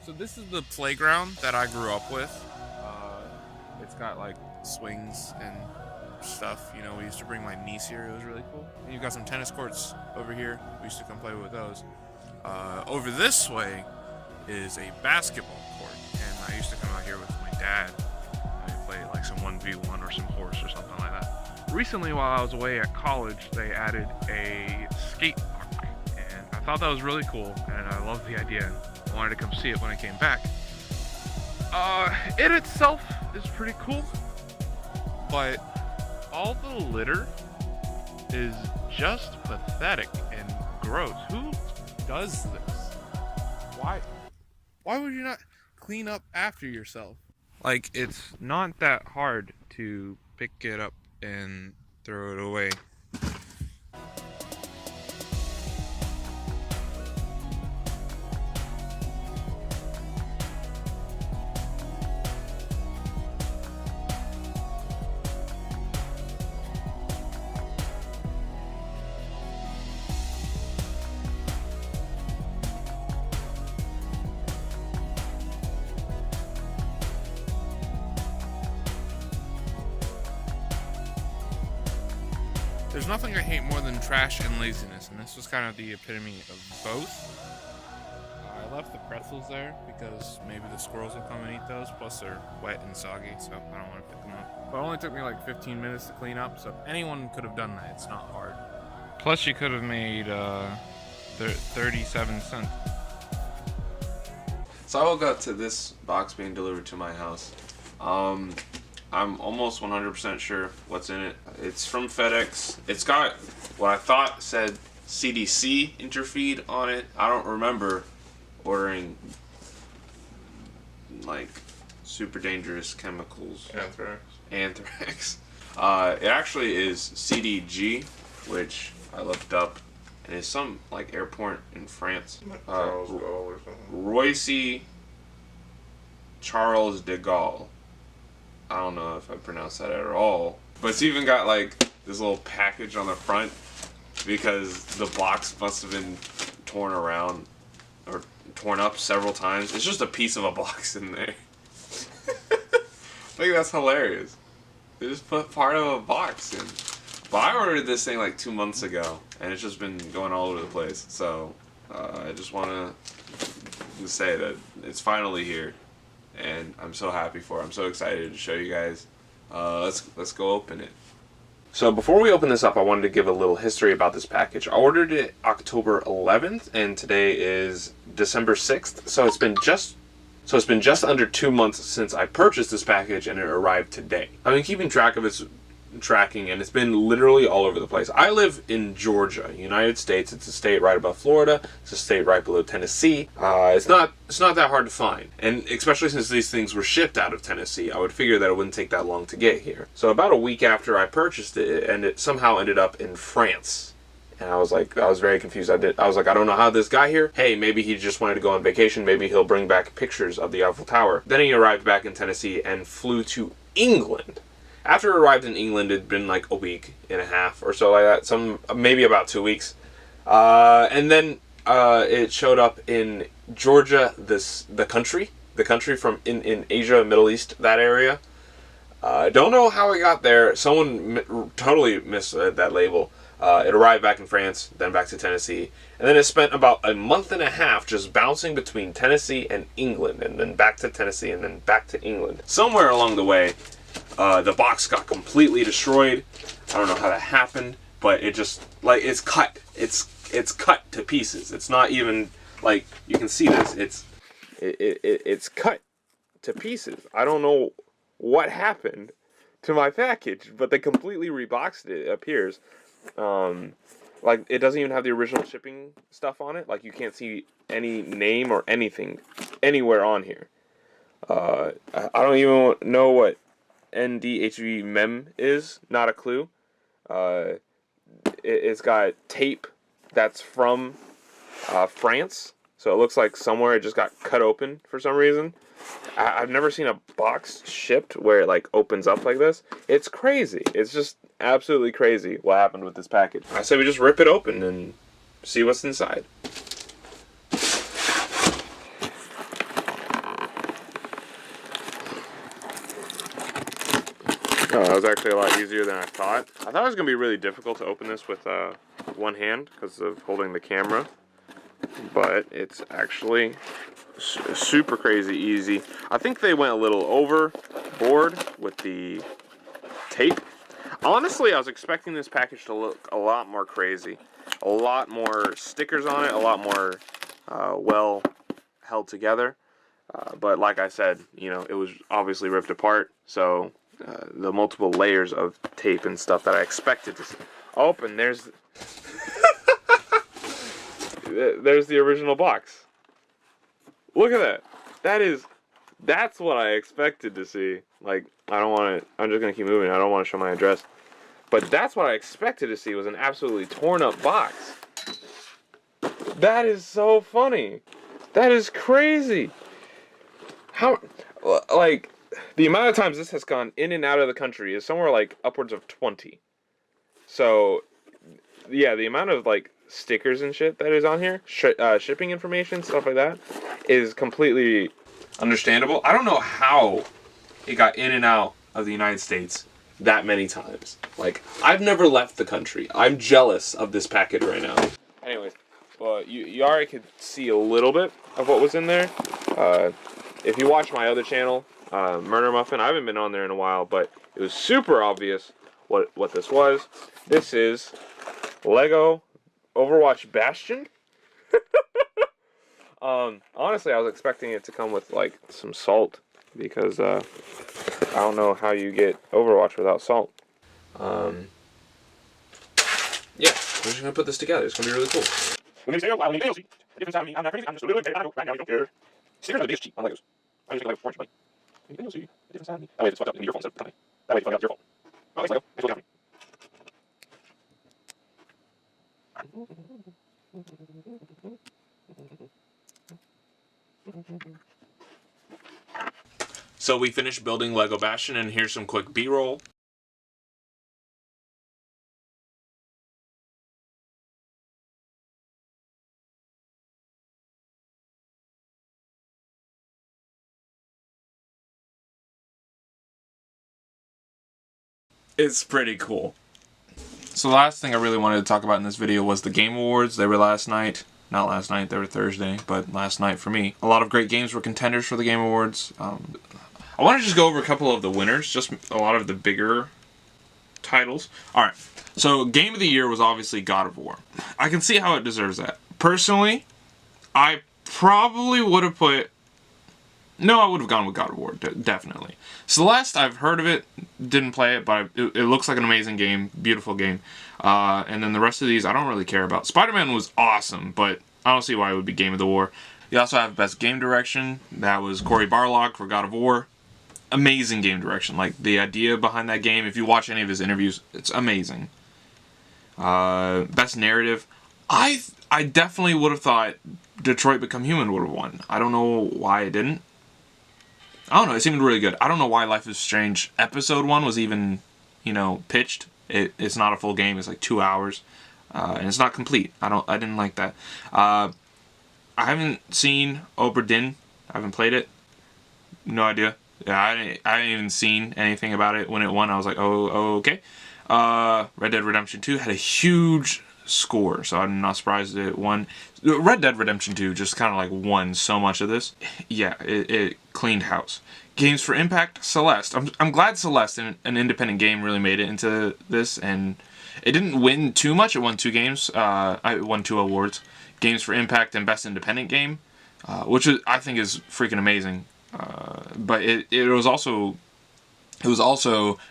So this is the playground that I grew up with. It's got like swings and stuff. You know, we used to bring my niece here. It was really cool. And you've got some tennis courts over here. We used to come play with those. Over this way is a basketball court, and I used to come out here with my dad. And we play like some 1v1 or some horse or something like that. Recently, while I was away at college, they added a skate park, and I thought that was really cool, and I loved the idea. I wanted to come see it when I came back. It itself is pretty cool, but all the litter is just pathetic and gross. Who does this? Why would you not clean up after yourself? Like, it's not that hard to pick it up and throw it away. There's nothing I hate more than trash and laziness, and this was kind of the epitome of both. I left the pretzels there because maybe the squirrels will come and eat those, plus they're wet and soggy, so I don't want to pick them up. But it only took me like 15 minutes to clean up, so anyone could have done that. It's not hard. Plus you could have made 37 cents. So I woke up to this box being delivered to my house. I'm almost 100% sure what's in it. It's from FedEx. It's got what I thought said CDC interfeed on it. I don't remember ordering like super dangerous chemicals. Anthrax. It actually is CDG, which I looked up, and it's some like airport in France. Charles de Gaulle or something. Roissy Charles de Gaulle. I don't know if I pronounced that at all. But it's even got like this little package on the front because the box must have been torn around or torn up several times. It's just a piece of a box in there. I think that's hilarious. They just put part of a box in. But I ordered this thing like 2 months ago, and it's just been going all over the place. So I just want to say that it's finally here, and I'm so happy for it. I'm so excited to show you guys. Let's go open it. So before we open this up, I wanted to give a little history about this package. I ordered it October 11th, and today is December 6th. So it's been just under 2 months since I purchased this package, and it arrived today. I've been keeping track of its tracking, and it's been literally all over the place. I live in Georgia, United States. It's a state right above Florida. It's a state right below Tennessee. It's not that hard to find, and especially since these things were shipped out of Tennessee, I would figure that it wouldn't take that long to get here. So about a week after I purchased it, and it somehow ended up in France. And I was very confused. I was like, I don't know how this got here. Hey, maybe he just wanted to go on vacation. Maybe he'll bring back pictures of the Eiffel Tower. Then he arrived back in Tennessee and flew to England. After it arrived in England, it'd been like a week and a half or so like that. Maybe about 2 weeks. And then it showed up in Georgia, the country from in Asia, Middle East, that area. Don't know how it got there. Someone totally missed that label. It arrived back in France, then back to Tennessee, and then it spent about a month and a half just bouncing between Tennessee and England, and then back to Tennessee, and then back to England. Somewhere along the way, the box got completely destroyed. I don't know how that happened, but it just, like, it's cut. It's cut to pieces. It's not even, like, you can see this. It's cut to pieces. I don't know what happened to my package, but they completely reboxed it, it appears. Like, it doesn't even have the original shipping stuff on it. Like, you can't see any name or anything anywhere on here. I don't even know what NDHV mem is. Not a clue. It's got tape that's from France, so it looks like somewhere it just got cut open for some reason. I've never seen a box shipped where it like opens up like this. It's crazy. It's just absolutely crazy what happened with this package. I say we just rip it open and see what's inside. Oh, that was actually a lot easier than I thought. I thought it was going to be really difficult to open this with one hand because of holding the camera. But it's actually super crazy easy. I think they went a little overboard with the tape. Honestly, I was expecting this package to look a lot more crazy. A lot more stickers on it, a lot more well held together. But like I said, you know, it was obviously ripped apart. So the multiple layers of tape and stuff that I expected to see. Oh, and there's there's the original box. Look at that. That's what I expected to see. Like, I don't want to, I'm just going to keep moving. I don't want to show my address. But that's what I expected to see, was an absolutely torn up box. That is so funny. That is crazy. How, like, the amount of times this has gone in and out of the country is somewhere like upwards of 20. So, yeah, the amount of, like, stickers and shit that is on here, shipping information, stuff like that, is completely understandable. I don't know how it got in and out of the United States that many times. Like, I've never left the country. I'm jealous of this package right now. Anyways, well, you already could see a little bit of what was in there. If you watch my other channel, Murder Muffin, I haven't been on there in a while, but it was super obvious what this was. This is Lego Overwatch Bastion. Honestly, I was expecting it to come with like some salt, because I don't know how you get Overwatch without salt. Yeah, we're just gonna put this together. It's gonna be really cool. When they say, "Oh, I need DLC," the difference out of me, I'm not crazy. I'm just a little bit. I know right now you don't care. Stickers are the biggest cheat on Legos. I just think like fortune, like DLC. The difference out of me. That way it's fucked up in your fault instead of the company. That way it's fucked up your fault. Oh, thanks, Lego. Thanks for looking at me. So we finished building Lego Bastion, and here's some quick B-roll. It's pretty cool. So the last thing I really wanted to talk about in this video was the Game Awards. They were last night. Not last night, they were Thursday, but last night for me. A lot of great games were contenders for the Game Awards. I want to just go over a couple of the winners, just a lot of the bigger titles. Alright, so Game of the Year was obviously God of War. I can see how it deserves that. Personally, I probably would have put... No, I would have gone with God of War, definitely. Celeste, I've heard of it, didn't play it, but it looks like an amazing game, beautiful game. And then the rest of these, I don't really care about. Spider-Man was awesome, but I don't see why it would be Game of the War. You also have Best Game Direction. That was Cory Barlog for God of War. Amazing game direction. Like, the idea behind that game, if you watch any of his interviews, it's amazing. Best Narrative. I definitely would have thought Detroit Become Human would have won. I don't know why it didn't. I don't know, it seemed really good. I don't know why Life is Strange Episode 1 was even, you know, pitched. It's not a full game, it's like 2 hours. And it's not complete. I didn't like that. I haven't seen Obra Dinn. I haven't played it. No idea. Yeah, I hadn't even seen anything about it when it won. I was like, oh okay. Red Dead Redemption 2 had a huge score, so I'm not surprised it won. Red Dead Redemption 2 just kind of like won so much of this. Yeah, it cleaned house. Games for Impact, Celeste. I'm glad Celeste, an independent game, really made it into this, and it didn't win too much. It won 2 games. It won 2 awards. Games for Impact and Best Independent Game, which I think is freaking amazing. But it was also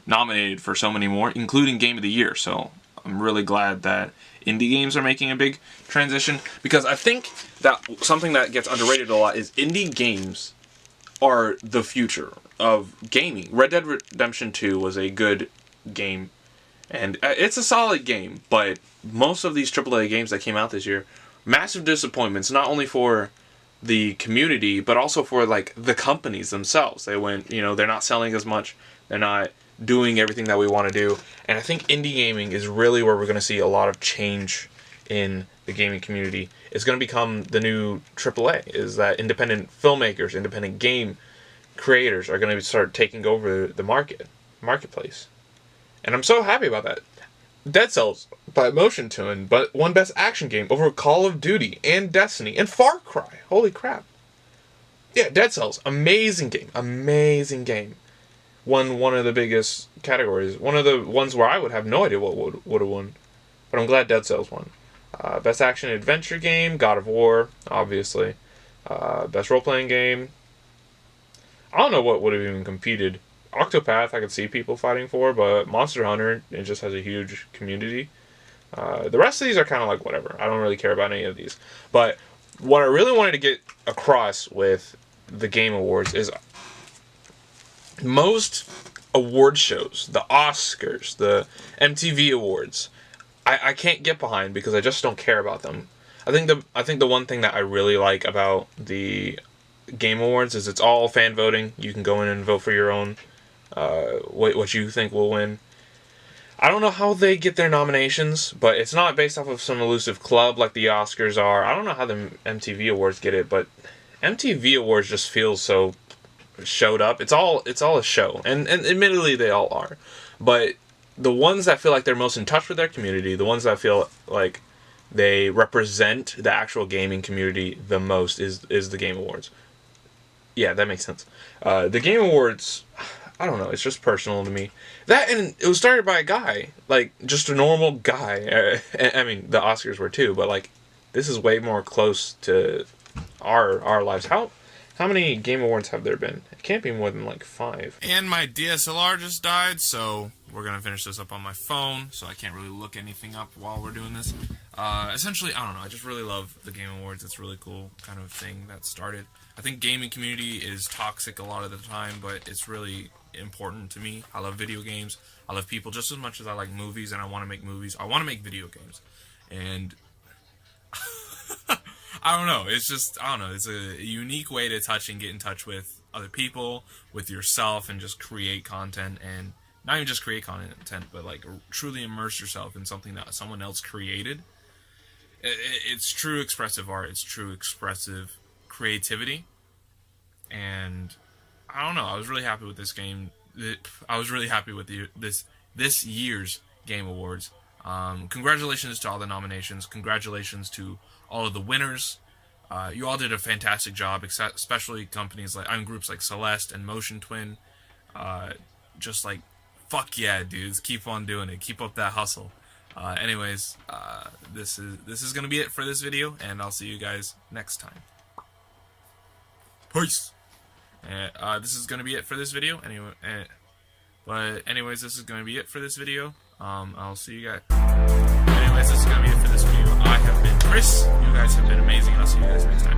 nominated for so many more, including Game of the Year. So I'm really glad that indie games are making a big transition, because I think that something that gets underrated a lot is indie games are the future of gaming. Red Dead Redemption 2 was a good game, and it's a solid game, but most of these AAA games that came out this year, massive disappointments, not only for the community, but also for like the companies themselves. They went, you know, they're not selling as much, they're not doing everything that we want to do, and I think indie gaming is really where we're going to see a lot of change in the gaming community. It's going to become the new AAA, is that independent filmmakers, independent game creators are going to start taking over the market. marketplace. And I'm so happy about that. Dead Cells by Motion Twin, but won Best Action Game over Call of Duty and Destiny and Far Cry. Holy crap. Yeah, Dead Cells, amazing game. Won one of the biggest categories. One of the ones where I would have no idea what would have won. But I'm glad Dead Cells won. Best Action Adventure Game, God of War, obviously. Best Role-Playing Game. I don't know what would have even competed. Octopath, I could see people fighting for, but Monster Hunter, it just has a huge community. The rest of these are kind of like whatever. I don't really care about any of these. But what I really wanted to get across with the Game Awards is most award shows, the Oscars, the MTV Awards, I can't get behind because I just don't care about them. I think the one thing that I really like about the Game Awards is it's all fan voting. You can go in and vote for your own what you think will win. I don't know how they get their nominations, but it's not based off of some elusive club like the Oscars are. I don't know how the MTV Awards get it, but MTV Awards just feels so showed up. It's all a show, and admittedly they all are. But the ones that feel like they're most in touch with their community, the ones that feel like they represent the actual gaming community the most is the Game Awards. Yeah, that makes sense. The Game Awards, I don't know, it's just personal to me. That, and it was started by a guy, like, just a normal guy. I mean, the Oscars were too, but, like, this is way more close to our lives. How many Game Awards have there been? It can't be more than, like, 5. And my DSLR just died, so we're going to finish this up on my phone, so I can't really look anything up while we're doing this. Essentially, I don't know, I just really love the Game Awards. It's a really cool kind of thing that started. I think gaming community is toxic a lot of the time, but it's really important to me. I love video games. I love people just as much as I like movies, and I want to make movies. I want to make video games. And I don't know. It's just, I don't know. It's a unique way to touch and get in touch with other people, with yourself, and just create content. And not even just create content, but like truly immerse yourself in something that someone else created. It's true expressive art. It's true expressive creativity. And I don't know. I was really happy with this game. I was really happy with this year's Game Awards. Congratulations to all the nominations. Congratulations to all of the winners. You all did a fantastic job, especially companies like groups like Celeste and Motion Twin. Just like, fuck yeah, dudes, keep on doing it. Keep up that hustle. Anyways, this is gonna be it for this video, and I'll see you guys next time. Peace. This is gonna be it for this video. Anyways, this is gonna be it for this video. I'll see you guys. Anyways, this is gonna be it for this video. I have been Chris. You guys have been amazing. I'll see you guys next time.